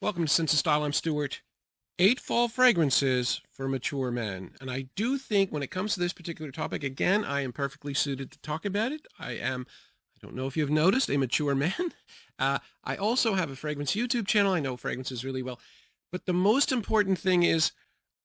Welcome to Sense of Style. I'm Stuart. 8 fall fragrances for mature men. And I do think when it comes to this particular topic, again, I am perfectly suited to talk about it. I don't know if you've noticed, a mature man. I also have a fragrance YouTube channel. I know fragrances really well. But the most important thing is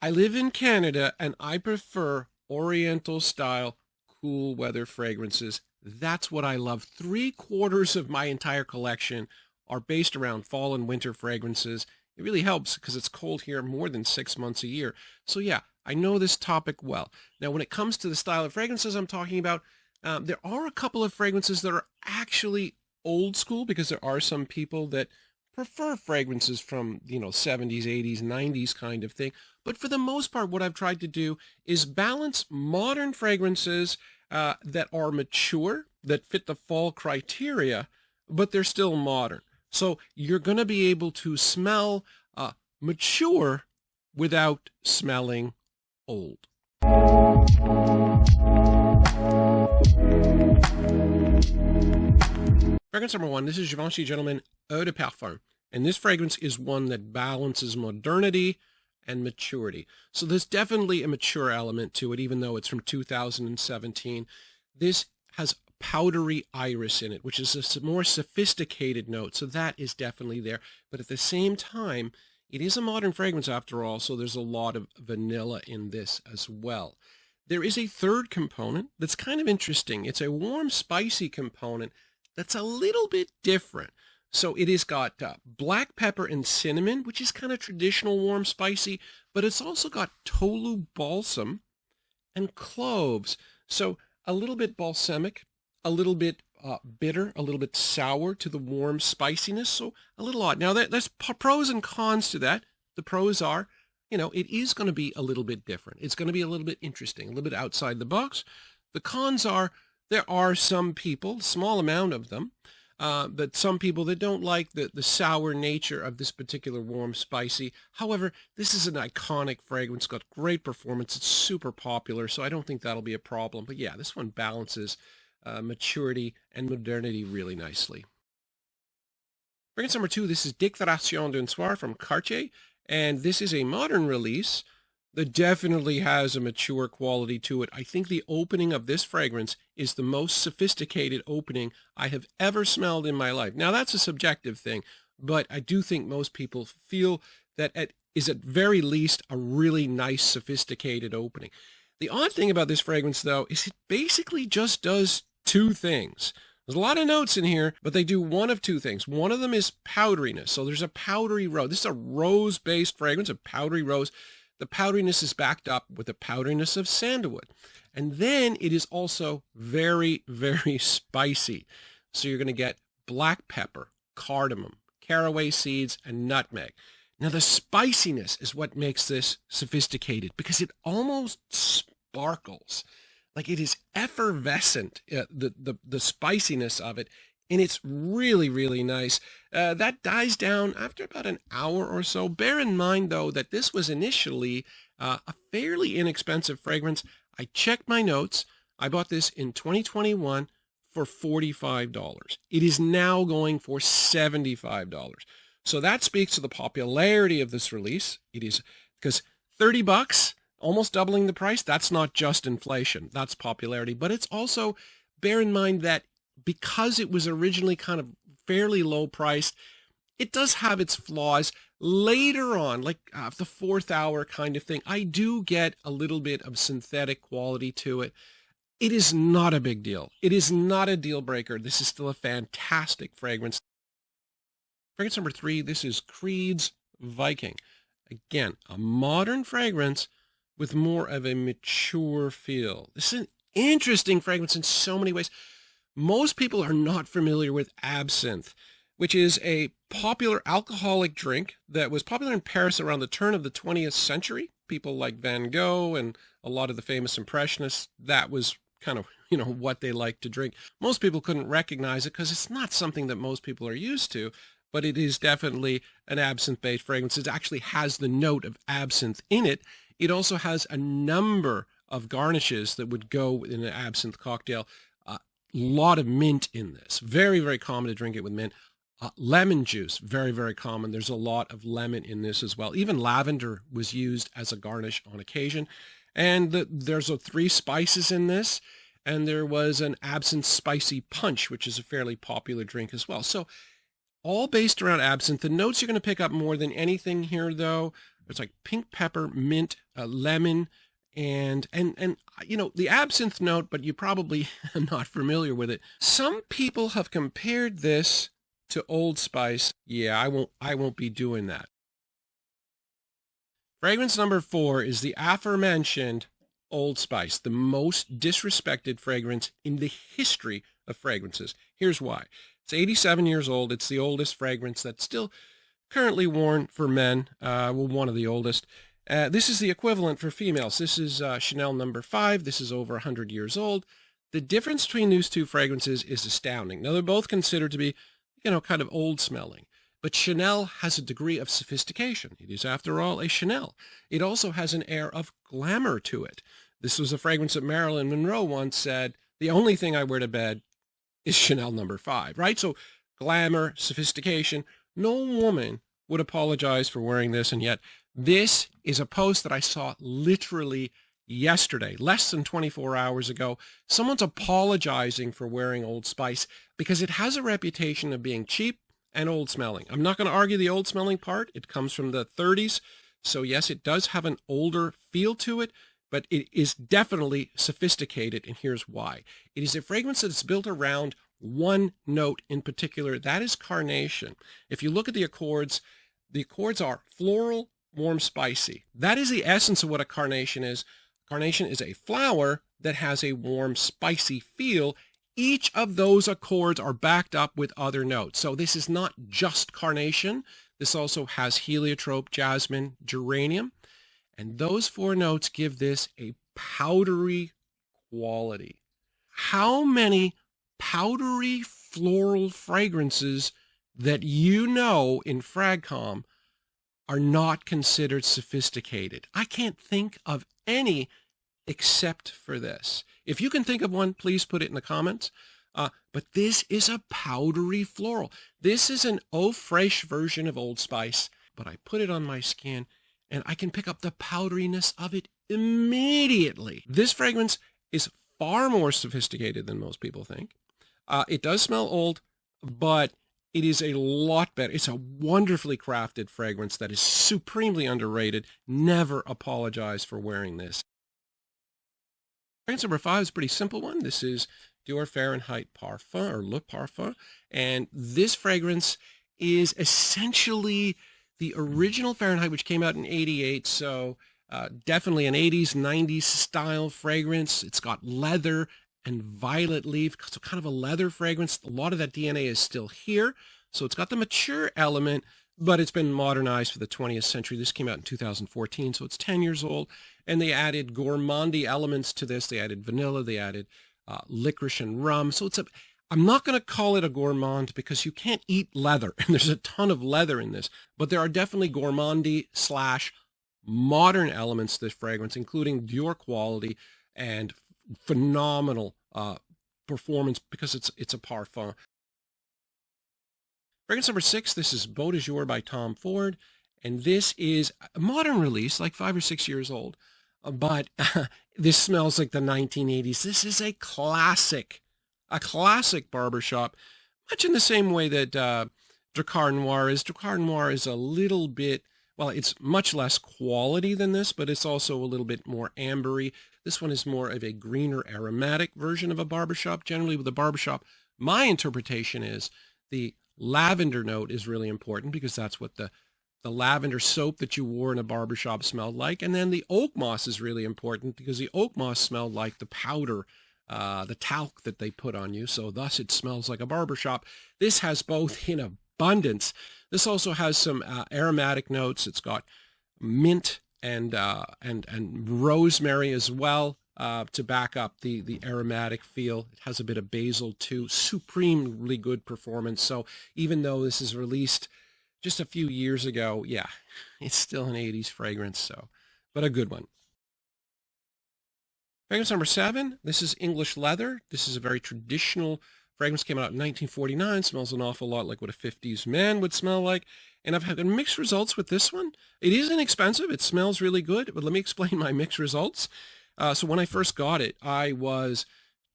I live in Canada and I prefer Oriental style cool weather fragrances. That's what I love. 3/4 of my entire collection are based around fall and winter fragrances. It really helps because it's cold here more than 6 months a year. So yeah, I know this topic well. Now, when it comes to the style of fragrances I'm talking about, there are a couple of fragrances that are actually old school because there are some people that prefer fragrances from, 70s, 80s, 90s kind of thing. But for the most part, what I've tried to do is balance modern fragrances that are mature, that fit the fall criteria, but they're still modern. So you're going to be able to smell mature without smelling old. Fragrance number 1, this is Givenchy Gentleman Eau de Parfum. And this fragrance is one that balances modernity and maturity. So there's definitely a mature element to it, even though it's from 2017. This has powdery iris in it, which is a more sophisticated note. So that is definitely there. But at the same time, it is a modern fragrance after all, so there's a lot of vanilla in this as well. There is a third component that's kind of interesting. It's a warm, spicy component that's a little bit different. So it has got black pepper and cinnamon, which is kind of traditional warm spicy, but it's also got tolu balsam and cloves. So a little bit balsamic, a little bit bitter, a little bit sour to the warm spiciness, so a little odd. Now, there's pros and cons to that. The pros are, it is going to be a little bit different. It's going to be a little bit interesting, a little bit outside the box. The cons are there are some people, small amount of them, but some people that don't like the sour nature of this particular warm spicy. However, this is an iconic fragrance, got great performance. It's super popular, so I don't think that'll be a problem. But yeah, this one balances maturity and modernity really nicely. Fragrance number 2, this is Déclaration d'un Soir from Cartier, and this is a modern release that definitely has a mature quality to it. I think the opening of this fragrance is the most sophisticated opening I have ever smelled in my life. Now, that's a subjective thing, but I do think most people feel that it is at very least a really nice, sophisticated opening. The odd thing about this fragrance, though, is it basically just does 2 things. There's a lot of notes in here, but they do one of 2 things. One of them is powderiness. So there's a powdery rose. This is a rose-based fragrance, a powdery rose. The powderiness is backed up with the powderiness of sandalwood. And then it is also very, very spicy. So you're going to get black pepper, cardamom, caraway seeds, and nutmeg. Now, the spiciness is what makes this sophisticated because it almost sparkles. Like it is effervescent, the spiciness of it, and it's really, really nice. That dies down after about an hour or so. Bear in mind, though, that this was initially a fairly inexpensive fragrance. I checked my notes. I bought this in 2021 for $45. It is now going for $75. So that speaks to the popularity of this release. It is because $30, almost doubling the price, that's not just inflation, that's popularity. But it's also, bear in mind that because it was originally kind of fairly low priced, it does have its flaws. Later on, like the 4th hour kind of thing, I do get a little bit of synthetic quality to it. It is not a big deal. It is not a deal breaker. This is still a fantastic fragrance. Fragrance number 3, this is Creed's Viking. Again, a modern fragrance with more of a mature feel. This is an interesting fragrance in so many ways. Most people are not familiar with absinthe, which is a popular alcoholic drink that was popular in Paris around the turn of the 20th century. People like Van Gogh and a lot of the famous impressionists, that was kind of, what they liked to drink. Most people couldn't recognize it because it's not something that most people are used to, but it is definitely an absinthe-based fragrance. It actually has the note of absinthe in it. It also has a number of garnishes that would go in an absinthe cocktail. A lot of mint in this. Very, very common to drink it with mint. Lemon juice, very, very common. There's a lot of lemon in this as well. Even lavender was used as a garnish on occasion. And there's 3 spices in this. And there was an absinthe spicy punch, which is a fairly popular drink as well. So all based around absinthe. The notes you're going to pick up more than anything here, though, it's like pink pepper, mint, lemon, and the absinthe note, but you probably are not familiar with it. Some people have compared this to Old Spice. Yeah, I won't be doing that. Fragrance number 4 is the aforementioned Old Spice, the most disrespected fragrance in the history of fragrances. Here's why. It's 87 years old. It's the oldest fragrance that's still currently worn for men. One of the oldest. This is the equivalent for females. This is Chanel number 5. This is over 100 years old. The difference between these 2 fragrances is astounding. Now, they're both considered to be, kind of old smelling. But Chanel has a degree of sophistication. It is, after all, a Chanel. It also has an air of glamour to it. This was a fragrance that Marilyn Monroe once said, the only thing I wear to bed is Chanel number 5, right? So glamour, sophistication. No woman would apologize for wearing this, and yet this is a post that I saw literally yesterday, less than 24 hours ago. Someone's apologizing for wearing Old Spice because it has a reputation of being cheap and old smelling. I'm not going to argue the old smelling part. It comes from the 30s. So yes, it does have an older feel to it, but it is definitely sophisticated, and here's why. It is a fragrance that is built around one note in particular. That is carnation. If you look at the accords are floral, warm, spicy. That is the essence of what a carnation is. Carnation is a flower that has a warm, spicy feel. Each of those accords are backed up with other notes. So this is not just carnation. This also has heliotrope, jasmine, geranium. And those 4 notes give this a powdery quality. How many powdery floral fragrances that in Fragcom are not considered sophisticated? I can't think of any except for this. If you can think of one, please put it in the comments. But this is a powdery floral. This is an eau fraiche version of Old Spice, but I put it on my skin and I can pick up the powderiness of it immediately. This fragrance is far more sophisticated than most people think. It does smell old, but it is a lot better. It's a wonderfully crafted fragrance that is supremely underrated. Never apologize for wearing this. Fragrance number 5 is a pretty simple one. This is Dior Farenheit Parfum, or Le Parfum. And this fragrance is essentially the original Fahrenheit, which came out in 88. So definitely an 80s, 90s style fragrance. It's got leather and violet leaf, so kind of a leather fragrance. A lot of that DNA is still here. So it's got the mature element, but it's been modernized for the 20th century. This came out in 2014, so it's 10 years old. And they added gourmandy elements to this. They added vanilla, they added licorice and rum. So I'm not going to call it a gourmand because you can't eat leather, and there's a ton of leather in this. But there are definitely gourmandy / modern elements to this fragrance, including Dior quality and phenomenal performance because it's a parfum. Fragrance number 6, this is Beau de Jour by Tom Ford, and this is a modern release, like 5 or 6 years old, but this smells like the 1980s. This is a classic barbershop, much in the same way that Drakkar Noir is. Drakkar Noir is a little bit, well, it's much less quality than this, but it's also a little bit more ambery. This one is more of a greener aromatic version of a barbershop. Generally with a barbershop, my interpretation is the lavender note is really important because that's what the lavender soap that you wore in a barbershop smelled like. And then the oak moss is really important because the oak moss smelled like the powder, the talc that they put on you. So thus it smells like a barbershop. This has both in abundance. This also has some aromatic notes. It's got mint and rosemary as well to back up the aromatic feel. It has a bit of basil too. Supremely good performance. So even though this is released just a few years ago, yeah, it's still an 80s fragrance, so, but a good one. Fragrance number 7, this is English Leather. This is a very traditional Fragrance came out in 1949, smells an awful lot like what a 50s man would smell like. And I've had mixed results with this one. It is inexpensive. It smells really good, but let me explain my mixed results. So when I first got it, I was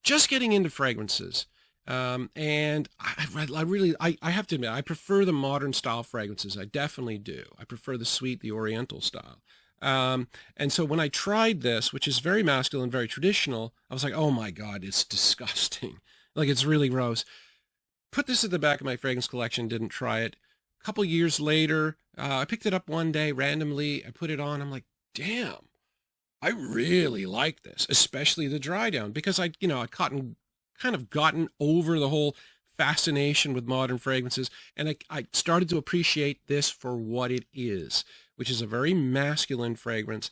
just getting into fragrances. And I have to admit, I prefer the modern style fragrances. I definitely do. I prefer the sweet, the oriental style. And so when I tried this, which is very masculine, very traditional, I was like, oh my God, it's disgusting. Like, it's really gross. Put this at the back of my fragrance collection, didn't try it. A couple years later, I picked it up one day randomly. I put it on. I'm like, damn, I really like this, especially the dry down, because I'd kind of gotten over the whole fascination with modern fragrances, and I started to appreciate this for what it is, which is a very masculine fragrance.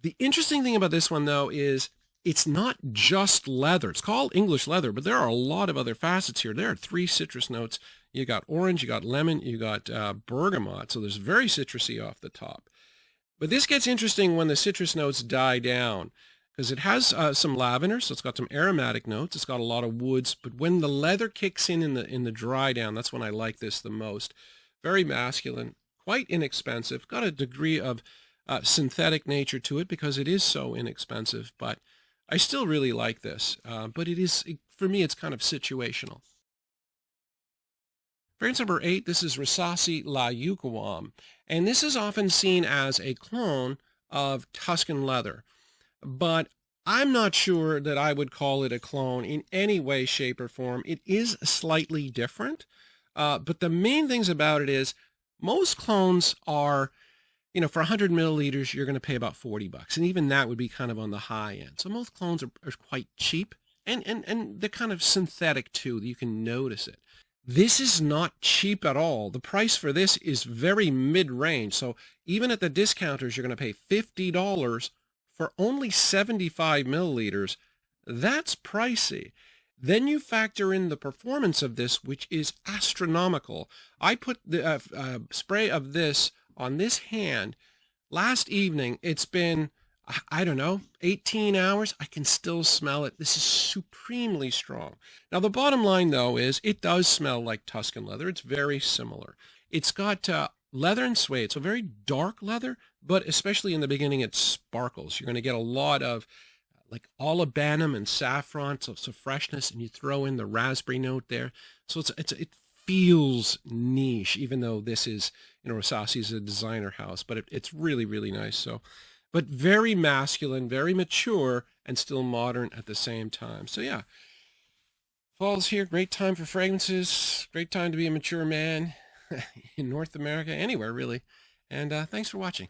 The interesting thing about this one, though, is it's not just leather. It's called English leather, but there are a lot of other facets here. There are 3 citrus notes. You got orange, you got lemon, you got bergamot, so there's very citrusy off the top. But this gets interesting when the citrus notes die down, because it has some lavender, so it's got some aromatic notes. It's got a lot of woods, but when the leather kicks in the dry down, that's when I like this the most. Very masculine, quite inexpensive, got a degree of synthetic nature to it because it is so inexpensive, but I still really like this. But for me, it's kind of situational. Fragrance number 8, this is Rasasi La Yuqawam, and this is often seen as a clone of Tuscan leather, but I'm not sure that I would call it a clone in any way, shape, or form. It is slightly different, but the main things about it is most clones are, for 100 milliliters, you're going to pay about $40, and even that would be kind of on the high end. So most clones are quite cheap, and they're kind of synthetic too. You can notice it. This is not cheap at all. The price for this is very mid-range. So even at the discounters, you're going to pay $50 for only 75 milliliters. That's pricey. Then you factor in the performance of this, which is astronomical. I put the spray of this on this hand last evening. It's been, I don't know, 18 hours. I can still smell it. This is supremely strong. Now, the bottom line, though, is it does smell like Tuscan leather. It's very similar. It's got leather and suede, so very dark leather, but especially in the beginning, it sparkles. You're going to get a lot of like olibanum and saffron, so freshness, and you throw in the raspberry note there. So it feels niche, even though this is, Rasasi is a designer house, but it's really, really nice. So, but very masculine, very mature, and still modern at the same time. So yeah, fall's here. Great time for fragrances. Great time to be a mature man in North America, anywhere really. And thanks for watching.